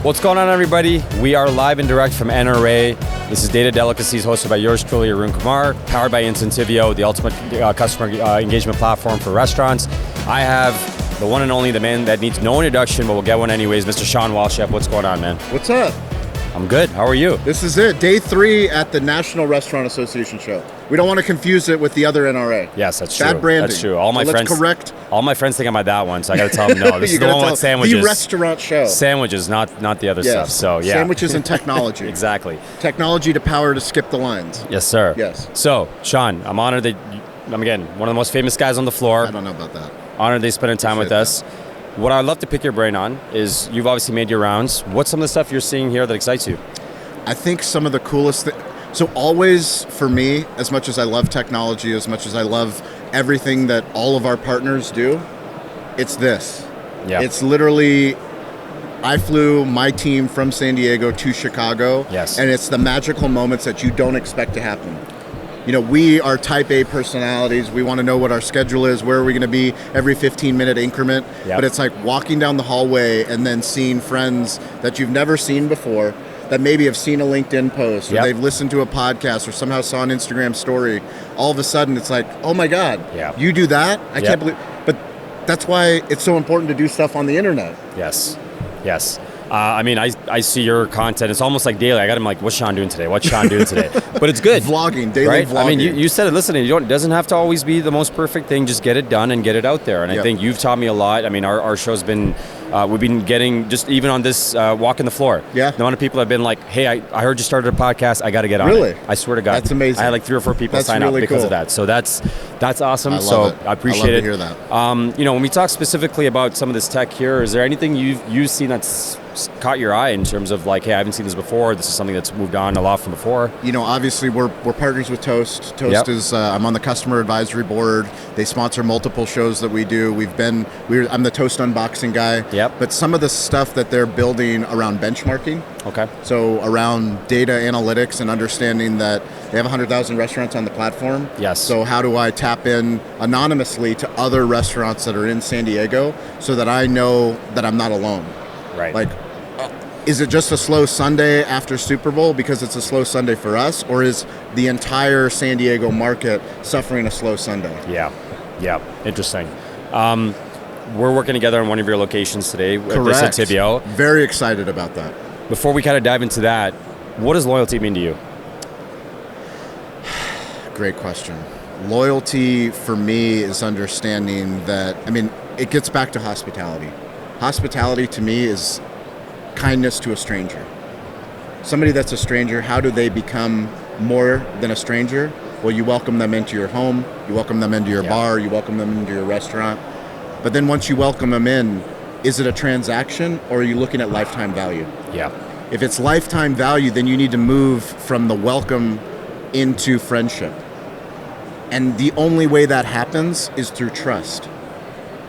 What's going on, everybody? We are live and direct from NRA. This is Data Delicacies, hosted by yours truly, Arun Kumar, powered by Incentivio, the ultimate customer engagement platform for restaurants. I have the one and only, the man that needs no introduction, but we'll get one anyways, Mr. Shawn Walchef. What's going on, man? What's up? I'm good. How are you? This is it. Day 3 at the National Restaurant Association show. We don't want to confuse it with the other NRA. Yes, that's true. Bad branding. That's true. All my friends think I'm at that one, so I got to tell them no. This is the one with sandwiches. The restaurant show. Sandwiches, not the other stuff. So yeah. Sandwiches and technology. Exactly. Technology to power to skip the lines. Yes, sir. Yes. So, Shawn, I'm honored that I'm again one of the most famous guys on the floor. I don't know about that. Honored they spending time with us. What I'd love to pick your brain on is you've obviously made your rounds. What's some of the stuff you're seeing here that excites you? I think some of the coolest things. So always, for me, as much as I love technology, as much as I love everything that all of our partners do, it's this. Yeah. It's literally, I flew my team from San Diego to Chicago. Yes. And it's the magical moments that you don't expect to happen. You know, we are type A personalities. We want to know what our schedule is, where are we going to be every 15-minute increment. Yep. But it's like walking down the hallway and then seeing friends that you've never seen before, that maybe have seen a LinkedIn post, or they've listened to a podcast, or somehow saw an Instagram story. All of a sudden, it's like, oh my God, you do that? I can't believe. But that's why it's so important to do stuff on the internet. Yes. I mean, I see your content. It's almost like daily. I got him like, what's Shawn doing today? What's Shawn doing today? But it's good. Vlogging, daily right? vlogging. I mean, you said it. Listen, it doesn't have to always be the most perfect thing. Just get it done and get it out there. And I think you've taught me a lot. I mean, our show's been, we've been getting, just even on this walking the floor. Yeah. The amount of people have been like, hey, I heard you started a podcast. I got to get on Really? it. I swear to God. That's amazing. I had like 3 or 4 people sign up because of that. So that's awesome. I love it. I appreciate it. I love to hear that. You know, when we talk specifically about some of this tech here, is there anything you've seen that's caught your eye in terms of like, hey, I haven't seen this before. This is something that's moved on a lot from before. You know, obviously we're partners with Toast. Toast is I'm on the customer advisory board. They sponsor multiple shows that we do. I'm the Toast unboxing guy. Yep. But some of the stuff that they're building around benchmarking. Okay. So around data analytics and understanding that they have 100,000 restaurants on the platform. Yes. So how do I tap in anonymously to other restaurants that are in San Diego so that I know that I'm not alone? Right. Like, is it just a slow Sunday after Super Bowl because it's a slow Sunday for us, or is the entire San Diego market suffering a slow Sunday? Yeah. Interesting. We're working together on one of your locations today at Incentivio. Very excited about that. Before we kind of dive into that, what does loyalty mean to you? Great question. Loyalty for me is understanding that, I mean, it gets back to hospitality. Hospitality to me is kindness to a stranger. Somebody that's a stranger, how do they become more than a stranger? Well, you welcome them into your home, you welcome them into your bar, you welcome them into your restaurant. But then once you welcome them in, is it a transaction or are you looking at lifetime value? Yeah. If it's lifetime value, then you need to move from the welcome into friendship. And the only way that happens is through trust.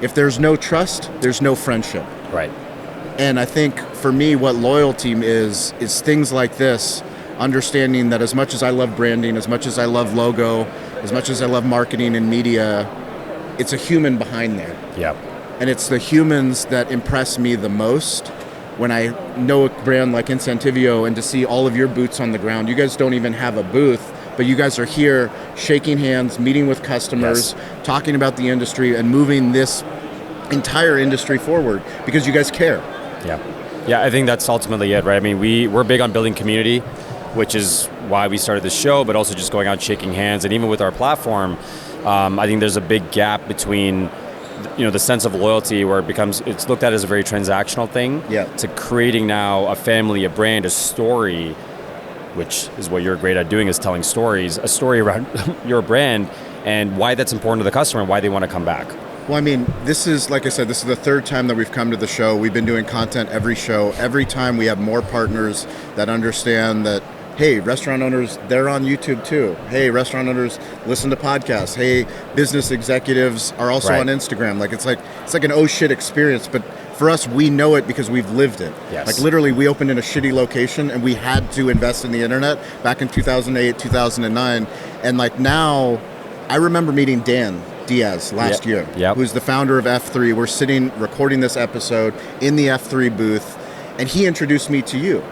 If there's no trust, there's no friendship. Right. And I think for me, what loyalty is things like this, understanding that as much as I love branding, as much as I love logo, as much as I love marketing and media, it's a human behind there. Yeah. And it's the humans that impress me the most when I know a brand like Incentivio and to see all of your boots on the ground. You guys don't even have a booth, but you guys are here shaking hands, meeting with customers, talking about the industry and moving this entire industry forward because you guys care. Yeah, I think that's ultimately it, right? I mean, we're big on building community, which is why we started this show, but also just going out shaking hands. And even with our platform, I think there's a big gap between the sense of loyalty where it's looked at as a very transactional thing to creating now a family, a brand, a story, which is what you're great at doing, is telling stories, a story around your brand and why that's important to the customer and why they want to come back. Well, I mean, this is, like I said, this is the 3rd time that we've come to the show. We've been doing content every show. Every time we have more partners that understand that, hey, restaurant owners, they're on YouTube too. Hey, restaurant owners listen to podcasts. Hey, business executives are also on Instagram. Like it's like an oh shit experience, but for us, we know it because we've lived it. Yes. Like literally, we opened in a shitty location and we had to invest in the internet back in 2008, 2009. And like now, I remember meeting Dan Diaz last year, who's the founder of F3. We're sitting recording this episode in the F3 booth, and he introduced me to you.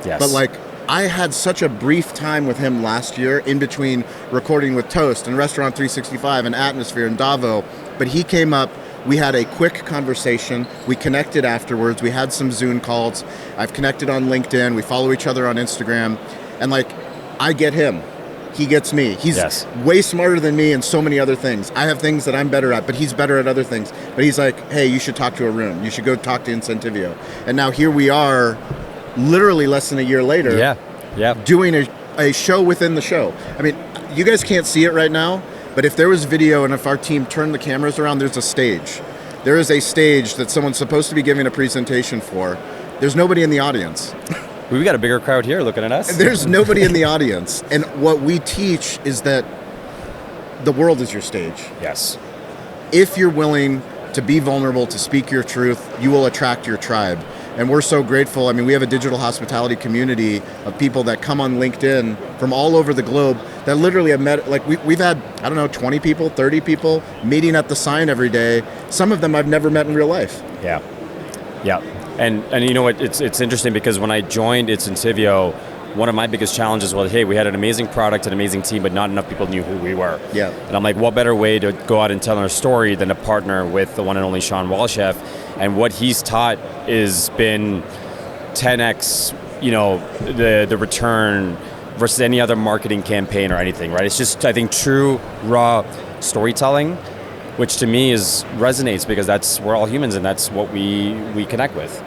Yes. But like, I had such a brief time with him last year in between recording with Toast and Restaurant 365 and Atmosphere and Davo. But he came up, we had a quick conversation, we connected afterwards, we had some Zoom calls, I've connected on LinkedIn, we follow each other on Instagram, and like, I get him, he gets me. He's way smarter than me in so many other things. I have things that I'm better at, but he's better at other things. But he's like, hey, you should talk to Arun, you should go talk to Incentivio. And now here we are, literally less than a year later, doing a show within the show. I mean, you guys can't see it right now, but if there was video and if our team turned the cameras around, there's a stage. There is a stage that someone's supposed to be giving a presentation for. There's nobody in the audience. We got a bigger crowd here looking at us. There's nobody in the audience. And what we teach is that the world is your stage. Yes. If you're willing to be vulnerable, to speak your truth, you will attract your tribe. And we're so grateful. I mean, we have a digital hospitality community of people that come on LinkedIn from all over the globe that literally have met, like we've had, I don't know, 20 people, 30 people meeting at the sign every day. Some of them I've never met in real life. Yeah. Yeah. And you know what, it's interesting because when I joined Incentivio, one of my biggest challenges was, hey, we had an amazing product, an amazing team, but not enough people knew who we were. Yeah. And I'm like, what better way to go out and tell our story than to partner with the one and only Shawn Walchef? And what he's taught is been 10x, you know, the return versus any other marketing campaign or anything, right? It's just, I think, true, raw storytelling, which to me resonates because we're all humans and that's what we connect with.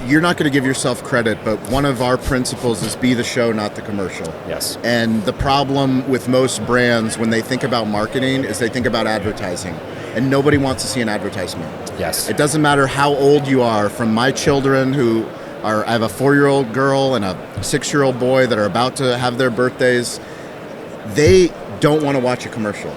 You're not going to give yourself credit, but one of our principles is be the show, not the commercial. Yes. And the problem with most brands when they think about marketing is they think about advertising. And nobody wants to see an advertisement. Yes. It doesn't matter how old you are, from my children I have a 4-year-old girl and a 6-year-old boy that are about to have their birthdays. They don't want to watch a commercial.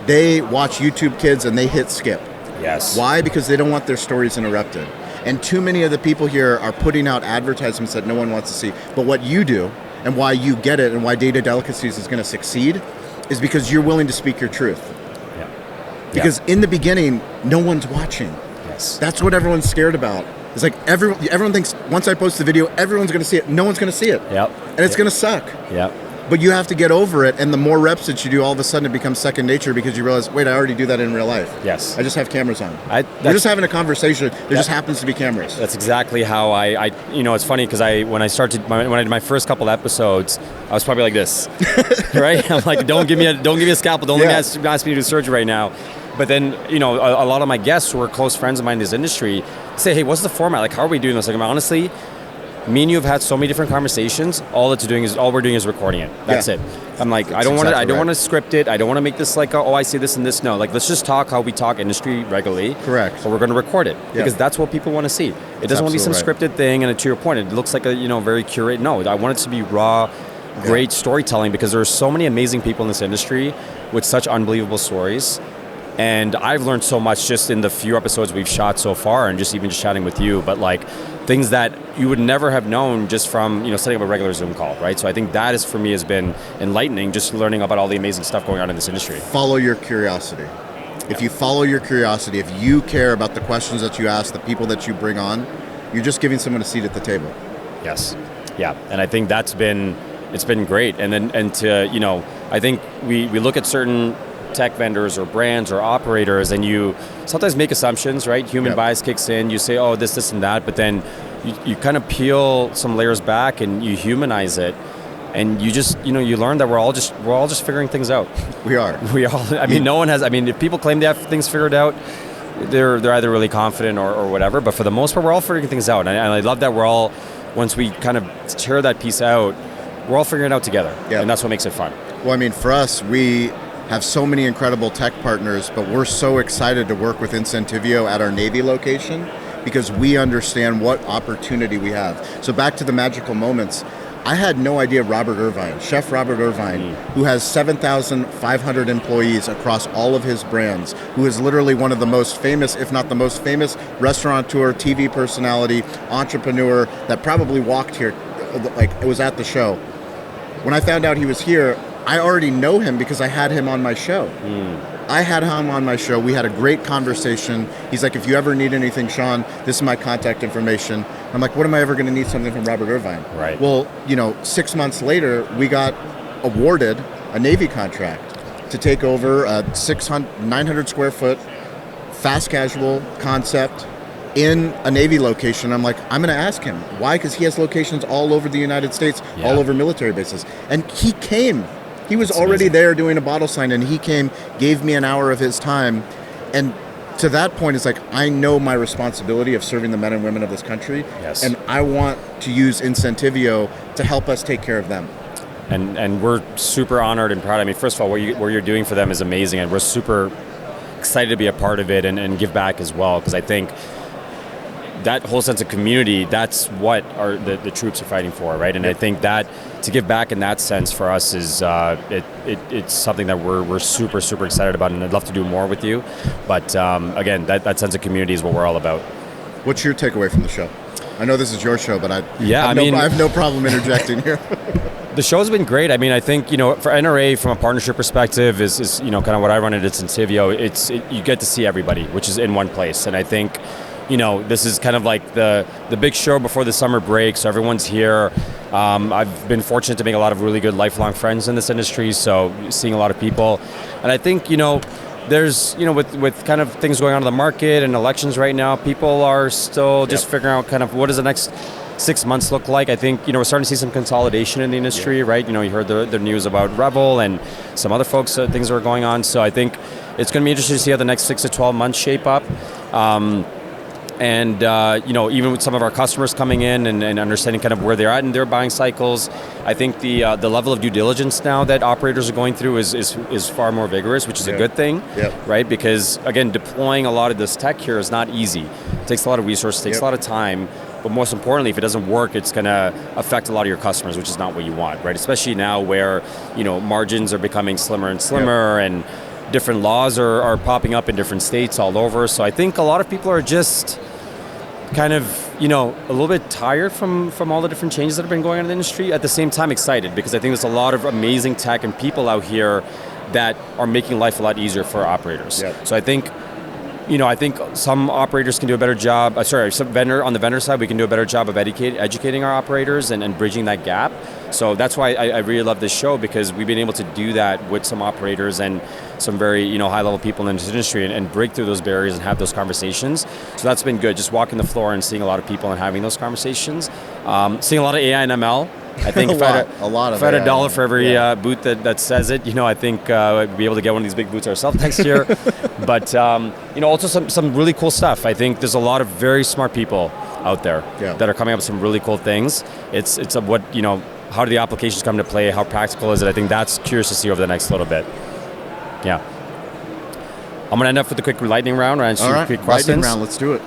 They watch YouTube Kids and they hit skip. Yes. Why? Because they don't want their stories interrupted. And too many of the people here are putting out advertisements that no one wants to see. But what you do, and why you get it, and why Data Delicacies is going to succeed, is because you're willing to speak your truth. Yeah. Because in the beginning, no one's watching. Yes. That's what everyone's scared about. It's like everyone thinks once I post the video, everyone's going to see it. No one's going to see it. Yep. And it's going to suck. Yep. But you have to get over it, and the more reps that you do, all of a sudden it becomes second nature because you realize, wait, I already do that in real life. Yes. I just have cameras on. We're just having a conversation. There just happens to be cameras. That's exactly how I you know, it's funny because when I did my first couple episodes, I was probably like this, right? I'm like, don't give me a scalpel. Don't let me ask me to do surgery right now. But then, you know, a lot of my guests who are close friends of mine in this industry say, hey, what's the format? Like, how are we doing this? Like, honestly, me and you have had so many different conversations. All we're doing is recording it. That's it. I'm like, I don't want to script it. I don't want to make this like, I say this and this. No, like, let's just talk how we talk industry regularly. Correct. But we're going to record it because that's what people want to see. It doesn't want to be some scripted thing. And to your point, it looks like a, you know, very curated. No, I want it to be raw, great storytelling because there are so many amazing people in this industry with such unbelievable stories. And I've learned so much just in the few episodes we've shot so far and just even just chatting with you, but like things that you would never have known just from, you know, setting up a regular Zoom call, right? So I think that is, for me, has been enlightening, just learning about all the amazing stuff going on in this industry. Follow your curiosity. If you follow your curiosity, if you care about the questions that you ask, the people that you bring on, you're just giving someone a seat at the table. Yes. Yeah. And I think it's been great. And to, you know, I think we look at certain tech vendors or brands or operators and you sometimes make assumptions, right? Human bias kicks in, you say, oh, this and that, but then you kind of peel some layers back and you humanize it and you just, you know, you learn that we're all just figuring things out. We all, I mean, no one has, I mean, if people claim they have things figured out, they're either really confident or whatever, but for the most part, we're all figuring things out. And I love that we're all, once we kind of tear that piece out, we're all figuring it out together. Yeah. And that's what makes it fun. Well, I mean, for us, we have so many incredible tech partners, but we're so excited to work with Incentivio at our Navy location because we understand what opportunity we have. So back to the magical moments, I had no idea Chef Robert Irvine, who has 7,500 employees across all of his brands, who is literally one of the most famous, if not the most famous, restaurateur, TV personality, entrepreneur that probably walked here, like it was at the show. When I found out he was here, I already know him because I had him on my show. I had him on my show. We had a great conversation. He's like, if you ever need anything, Shawn, this is my contact information. I'm like, when am I ever going to need something from Robert Irvine? Right. Well, 6 months later, we got awarded a Navy contract to take over a 900 square foot fast casual concept in a Navy location. I'm like, I'm going to ask him. Why? Because he has locations all over the United States, all over military bases. And he came. He was already there doing a bottle sign, and he came, gave me an hour of his time. And to that point, it's like, I know my responsibility of serving the men and women of this country. Yes. And I want to use Incentivio to help us take care of them. And we're super honored and proud. I mean, first of all, what you're doing for them is amazing, and we're super excited to be a part of it and give back as well, because I think that whole sense of community, that's what the troops are fighting for, right? And I think that to give back in that sense for us is it's something that we're super, super excited about, and I'd love to do more with you. But again, that sense of community is what we're all about. What's your takeaway from the show? I know this is your show, but I have no problem interjecting here. The show's been great. I mean, I think, for NRA, from a partnership perspective, is kind of what I run at Incentivio. You get to see everybody, which is in one place. And I think, this is kind of like the big show before the summer break, so everyone's here. I've been fortunate to make a lot of really good lifelong friends in this industry, so seeing a lot of people. And I think, there's, with kind of things going on in the market and elections right now, people are still just figuring out kind of what does the next 6 months look like. I think, we're starting to see some consolidation in the industry, right? You heard the news about Revel and some other folks, things that are going on. So I think it's going to be interesting to see how the next 6 to 12 months shape up. And even with some of our customers coming in and understanding kind of where they're at in their buying cycles, I think the level of due diligence now that operators are going through is far more vigorous, which is a good thing, right? Because again, deploying a lot of this tech here is not easy. It takes a lot of resources, takes a lot of time, but most importantly, if it doesn't work, it's going to affect a lot of your customers, which is not what you want, right? Especially now where margins are becoming slimmer and slimmer, and different laws are popping up in different states all over. So I think a lot of people are just kind of, a little bit tired from all the different changes that have been going on in the industry. At the same time, excited, because I think there's a lot of amazing tech and people out here that are making life a lot easier for operators. So I think, I think some operators can do a better job. On the vendor side, we can do a better job of educating our operators and bridging that gap. So that's why I really love this show, because we've been able to do that with some operators and some very high-level people in this industry and break through those barriers and have those conversations. So that's been good, just walking the floor and seeing a lot of people and having those conversations. Seeing a lot of AI and ML. I think if I had a dollar for every booth that says it, I think we'd be able to get one of these big booths ourselves next year. But also some really cool stuff. I think there's a lot of very smart people out there that are coming up with some really cool things. It's what how do the applications come to play? How practical is it? I think that's curious to see over the next little bit. Yeah. I'm going to end up with a quick lightning round. Or answer quick questions. Lightning round. Let's do it.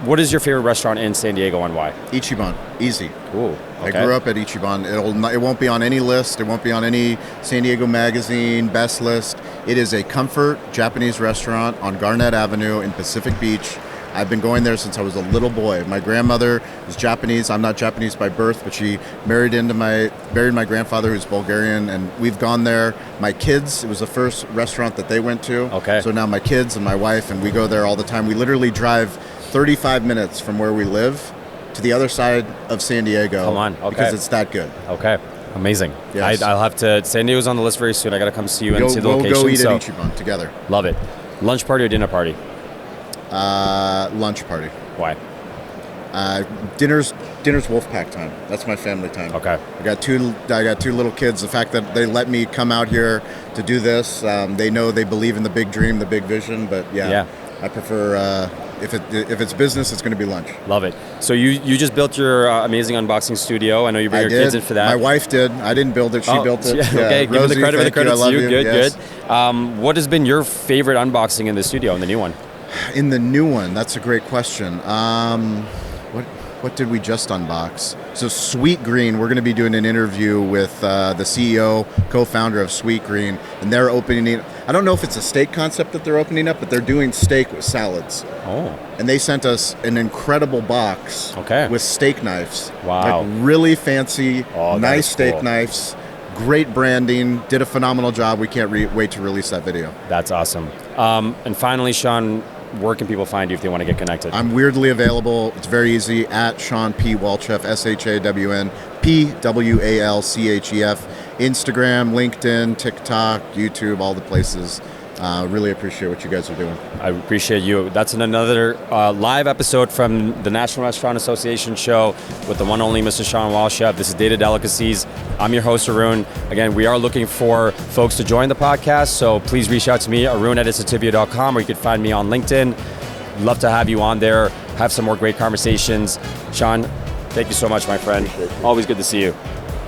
What is your favorite restaurant in San Diego and why? Ichiban. Easy. Ooh, okay. I grew up at Ichiban. It won't be on any list. It won't be on any San Diego Magazine best list. It is a comfort Japanese restaurant on Garnett Avenue in Pacific Beach. I've been going there since I was a little boy. My grandmother is Japanese. I'm not Japanese by birth, but she married my grandfather, who's Bulgarian, and we've gone there. My kids, it was the first restaurant that they went to. Okay. So now my kids and my wife, and we go there all the time. We literally drive 35 minutes from where we live to the other side of San Diego. Come on, okay. Because it's that good. Okay, amazing. Yes. I'll have to, San Diego's on the list very soon. I got to come see you and see the location. We'll go eat at Ichiban together. Love it. Lunch party or dinner party? Lunch party. Why? Dinner's Wolfpack time. That's my family time. Okay. I got two little kids. The fact that they let me come out here to do this, they know they believe in the big dream, the big vision. But I prefer if it's business, it's going to be lunch. Love it. So you just built your amazing unboxing studio. I know you bring your kids in for that. My wife did. I didn't build it. She built it. Yeah. Okay. Give the credit where the credit's due. Good. Yes. Good. What has been your favorite unboxing in the studio, in the new one? In the new one, that's a great question. What did we just unbox? So Sweet Green, we're going to be doing an interview with the CEO, co-founder of Sweet Green, and they're opening. I don't know if it's a steak concept that they're opening up, but they're doing steak with salads. Oh. And they sent us an incredible box with steak knives. Wow. Like really fancy, nice steak cool. knives. Great branding, did a phenomenal job. We can't wait to release that video. That's awesome. And finally, Shawn, where can people find you if they want to get connected? I'm weirdly available. It's very easy at Shawn P. Walchef, SHAWN PWALCHEF. Instagram, LinkedIn, TikTok, YouTube, all the places. Really appreciate what you guys are doing. I appreciate you. That's another live episode from the National Restaurant Association show with the one only Mr. Shawn Walchef. This is Data Delicacies. I'm your host, Arun. Again, we are looking for folks to join the podcast, so please reach out to me, arun@isativia.com, or you can find me on LinkedIn. Love to have you on there, have some more great conversations. Shawn, thank you so much, my friend. Always good to see you.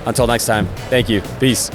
Until next time, thank you. Peace.